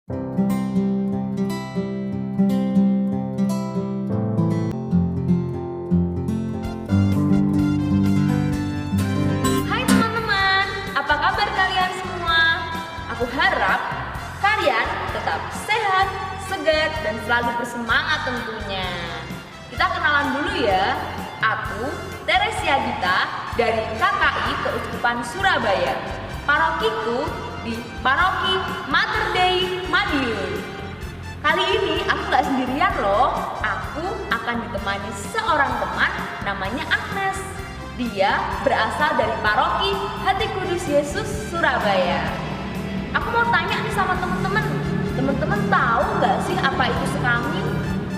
Hai teman-teman, apa kabar kalian semua? Aku harap kalian tetap sehat, segar, dan selalu bersemangat tentunya. Kita kenalan dulu ya. Aku Teresia Gita dari KKI Keuskupan Surabaya. Parokiku di Paroki Mater Dei Madiun. Kali ini aku gak sendirian loh. Aku akan ditemani seorang teman namanya Agnes. Dia berasal dari Paroki Hati Kudus Yesus Surabaya. Aku mau tanya nih sama teman-teman. Teman-teman tahu gak sih apa itu sekami?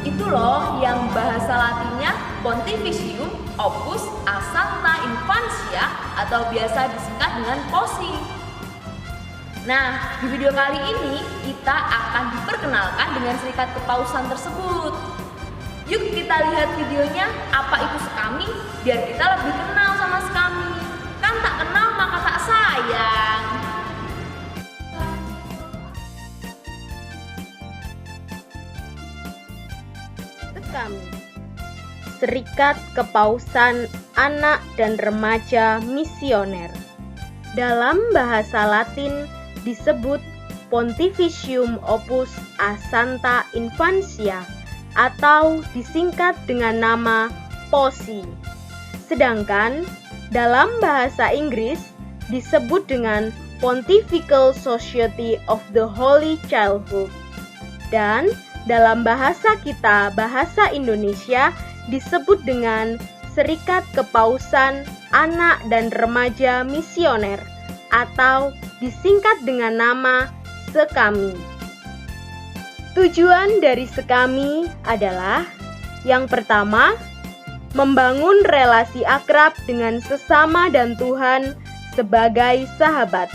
Itu loh yang bahasa Latinnya Pontificium Opus a Sancta Infantia atau biasa disingkat dengan POSI. Nah, di video kali ini kita akan diperkenalkan dengan serikat kepausan tersebut. Yuk kita lihat videonya, apa itu sekami, biar kita lebih kenal sama sekami. Kan tak kenal maka tak sayang. Sekami, Serikat Kepausan Anak dan Remaja Misioner. Dalam bahasa Latin disebut Pontificium Opus a Sancta Infantia atau disingkat dengan nama POSI. Sedangkan dalam bahasa Inggris disebut dengan Pontifical Society of the Holy Childhood. Dan dalam bahasa kita, bahasa Indonesia, disebut dengan Serikat Kepausan Anak dan Remaja Misioner atau disingkat dengan nama Sekami. Tujuan dari Sekami adalah yang pertama, membangun relasi akrab dengan sesama dan Tuhan sebagai sahabat.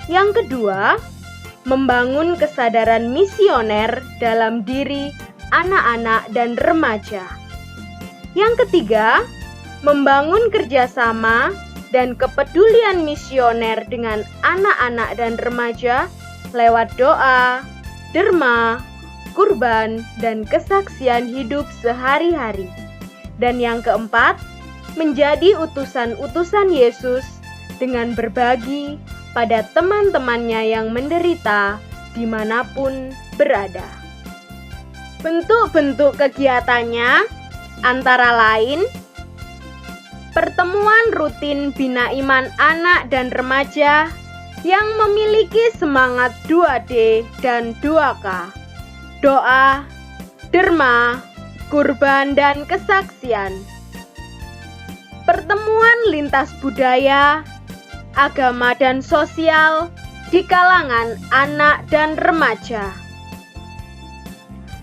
Yang kedua, membangun kesadaran misioner dalam diri anak-anak dan remaja. Yang ketiga, membangun kerjasama dan kepedulian misioner dengan anak-anak dan remaja lewat doa, derma, kurban, dan kesaksian hidup sehari-hari. Dan yang keempat, menjadi utusan-utusan Yesus dengan berbagi pada teman-temannya yang menderita dimanapun berada. Bentuk-bentuk kegiatannya antara lain pertemuan rutin Bina Iman Anak dan Remaja yang memiliki semangat 2D dan 2K, doa, derma, kurban, dan kesaksian. Pertemuan lintas budaya, agama dan sosial di kalangan anak dan remaja.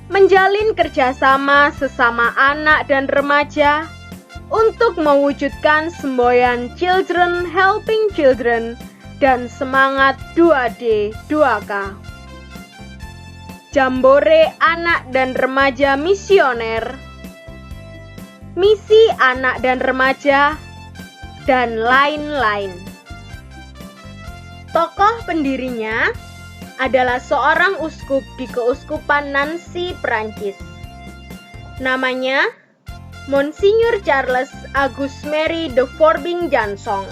Menjalin kerjasama sesama anak dan remaja untuk mewujudkan semboyan Children Helping Children dan semangat 2D 2K. Jambore Anak dan Remaja Misioner, misi anak dan remaja, dan lain-lain. Tokoh pendirinya adalah seorang uskup di Keuskupan Nancy, Prancis. Namanya Monsignor Charles Auguste Marie de Forbin Jansson.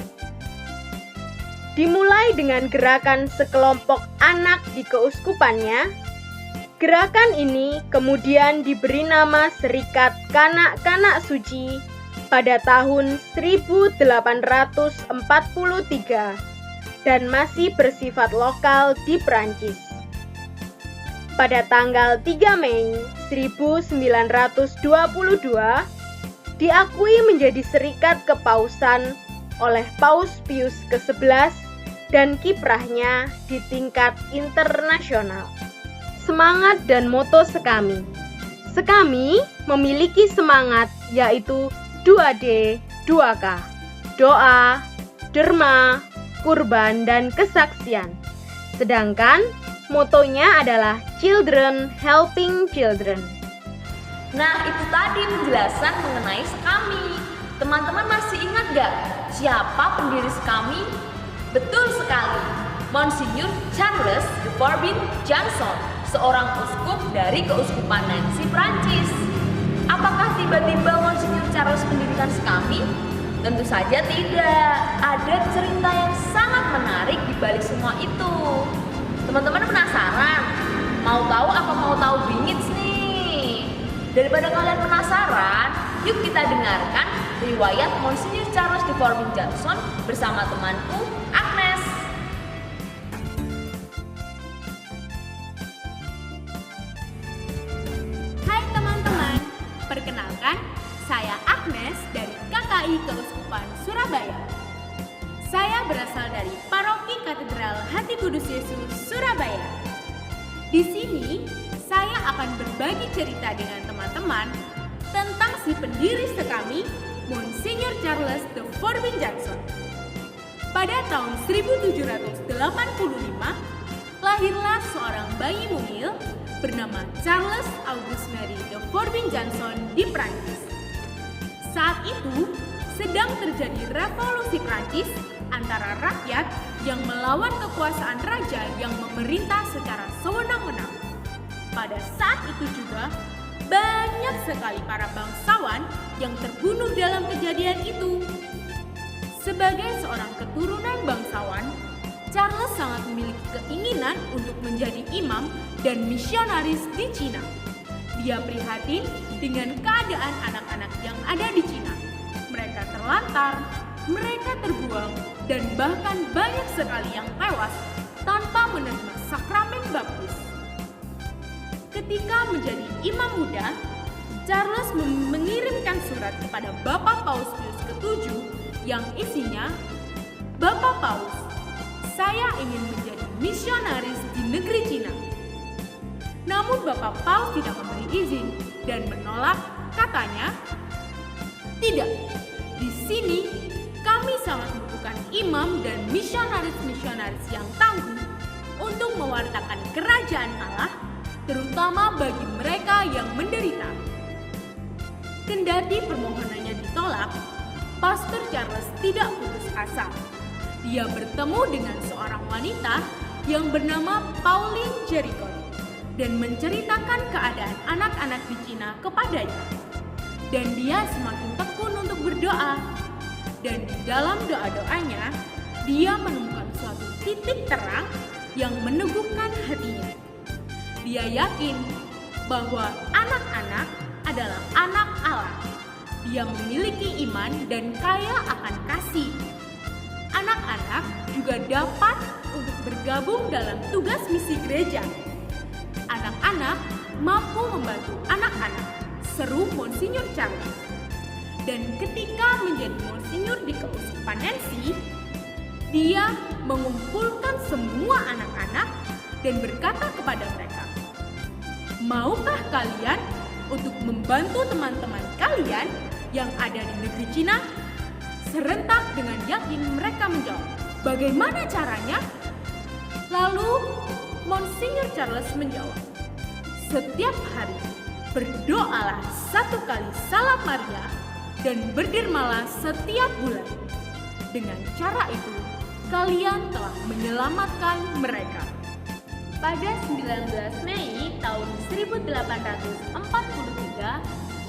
Dimulai dengan gerakan sekelompok anak di keuskupannya. Gerakan ini kemudian diberi nama Serikat Kanak-Kanak Suci pada tahun 1843 dan masih bersifat lokal di Prancis. Pada tanggal 3 Mei 1922 diakui menjadi serikat kepausan oleh Paus Pius ke-11 dan kiprahnya di tingkat internasional. Semangat dan moto Sekami. Sekami memiliki semangat yaitu 2D, 2K, doa, derma, kurban, dan kesaksian. Sedangkan motonya adalah Children Helping Children. Nah, itu tadi penjelasan mengenai Sekami. Teman-teman masih ingat gak siapa pendiri Sekami? Betul sekali, Monsinyur Charles de Forbin Janson, seorang uskup dari Keuskupan Nancy, Prancis. Apakah tiba-tiba Monsinyur Charles mendirikan sekami? Tentu saja tidak. Ada cerita yang sangat menarik di balik semua itu. Teman-teman penasaran? Mau tahu apa mau tahu bingits nih? Daripada kalian penasaran, yuk kita dengarkan riwayat Monsinyur Charles de Forbin Janson bersama temanku Agnes. Hai teman-teman, perkenalkan saya Agnes dari KKI Keuskupan Surabaya. Saya berasal dari Paroki Katedral Hati Kudus Yesus Surabaya. Di sini saya akan berbagi cerita dengan teman-teman tentang si pendiri sekami, Monsinyur Charles de Forbin Janson. Pada tahun 1785, lahirlah seorang bayi mungil bernama Charles Auguste Marie de Forbin Janson di Prancis. Saat itu sedang terjadi revolusi Prancis antara rakyat yang melawan kekuasaan raja yang memerintah secara sewenang-wenang. Pada saat itu juga banyak sekali para bangsawan yang terbunuh dalam kejadian itu. Sebagai seorang keturunan bangsawan, Charles sangat memiliki keinginan untuk menjadi imam dan misionaris di Cina. Dia prihatin dengan keadaan anak-anak yang ada di Cina. Mereka terlantar, mereka terbuang, dan bahkan banyak sekali yang tewas tanpa menerima sakramen baptis. Ketika menjadi imam muda, Charles mengirimkan surat kepada Bapak Paus Pius ke-7 yang isinya, "Bapak Paus, saya ingin menjadi misionaris di negeri Cina." Namun Bapak Paus tidak memberi izin dan menolak, katanya, "Tidak, di sini kami sangat membutuhkan imam dan misionaris-misionaris yang tangguh untuk mewartakan kerajaan Allah, terutama bagi mereka yang menderita." Kendati permohonannya ditolak, Pastor Charles tidak putus asa. Dia bertemu dengan seorang wanita yang bernama Pauline Jericho dan menceritakan keadaan anak-anak di Cina kepadanya. Dan dia semakin tekun untuk berdoa. Dan di dalam doa-doanya, dia menemukan suatu titik terang yang meneguhkan hatinya. Dia yakin bahwa anak-anak adalah anak Allah. Dia memiliki iman dan kaya akan kasih. Anak-anak juga dapat untuk bergabung dalam tugas misi gereja. Anak-anak mampu membantu anak-anak, seru Monsinyur Charles. Dan ketika menjadi Monsinyur di Keuskupan Nancy, dia mengumpulkan semua anak-anak dan berkata kepada mereka, "Maukah kalian untuk membantu teman-teman kalian yang ada di negeri Cina?" Serentak dengan yakin mereka menjawab, "Bagaimana caranya?" Lalu Monsinyur Charles menjawab, "Setiap hari berdoalah 1 kali Salam Maria dan berdermalah setiap bulan. Dengan cara itu, kalian telah menyelamatkan mereka." Pada 19 Mei tahun 1843,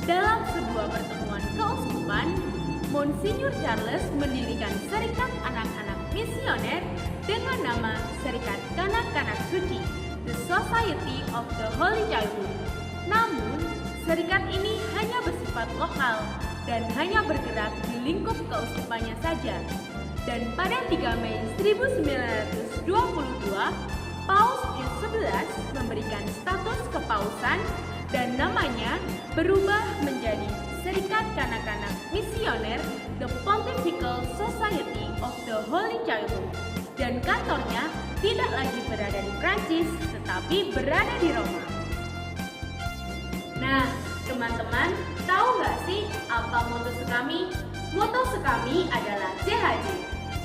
dalam sebuah pertemuan keuskupan, Monsinyur Charles mendirikan Serikat Anak-anak Misioner dengan nama Serikat Kanak-kanak Suci, The Society of the Holy Childhood. Namun, serikat ini hanya bersifat lokal dan hanya bergerak di lingkup keuskupannya saja. Dan pada 3 Mei 1922, Paus Pius XI memberikan status kepausan dan namanya berubah menjadi Serikat Kanak-kanak Misioner, The Pontifical Society of the Holy Childhood, dan kantornya tidak lagi berada di Prancis, tetapi berada di Roma. Nah, teman-teman, tahu nggak sih apa moto sekami? Moto sekami adalah CHC,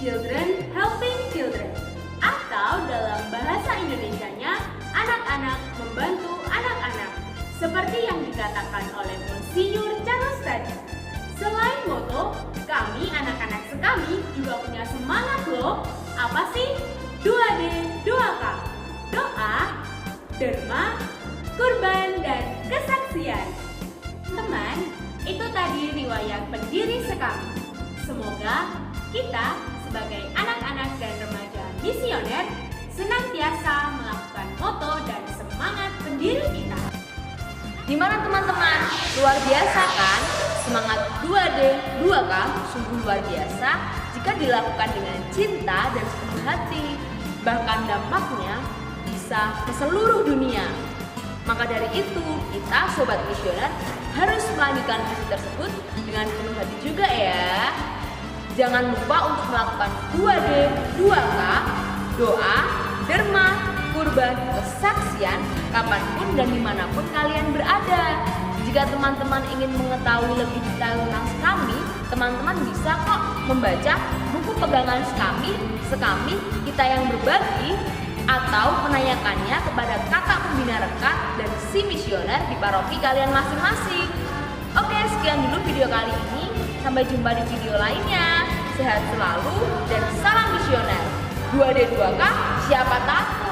Children Helping Children, atau dalam bahasa Indonesianya, anak-anak membantu anak-anak, seperti yang dikatakan oleh Monsinyur Charles tadi. Selain moto, kami anak-anak sekami juga punya semangat loh. Apa sih? 2D, 2K. Doa, derma, kurban, dan kesaksian. Teman, itu tadi riwayat pendiri sekami. Semoga kita sebagai anak-anak dan remaja misioner senantiasa melakukan moto dan semangat pendiri kita. Gimana teman-teman? Luar biasa kan? Semangat 2D, 2K sungguh luar biasa jika dilakukan dengan cinta dan sepenuh hati. Bahkan dampaknya bisa ke seluruh dunia. Maka dari itu, kita Sobat Misioner harus melanjutkan misi tersebut dengan penuh hati juga ya. Jangan lupa untuk melakukan 2D, 2K, doa, derma, kurban, kesaksian, kapanpun dan dimanapun kalian berada. Jika teman-teman ingin mengetahui lebih detail tentang Sekami, teman-teman bisa kok membaca buku pegangan Sekami, kita yang berbagi, atau menanyakannya kepada kakak pembina rekat dan si misioner di paroki kalian masing-masing. Oke, sekian dulu video kali ini. Sampai jumpa di video lainnya. Sehat selalu dan salam misioner. 2D 2K, siapa tak?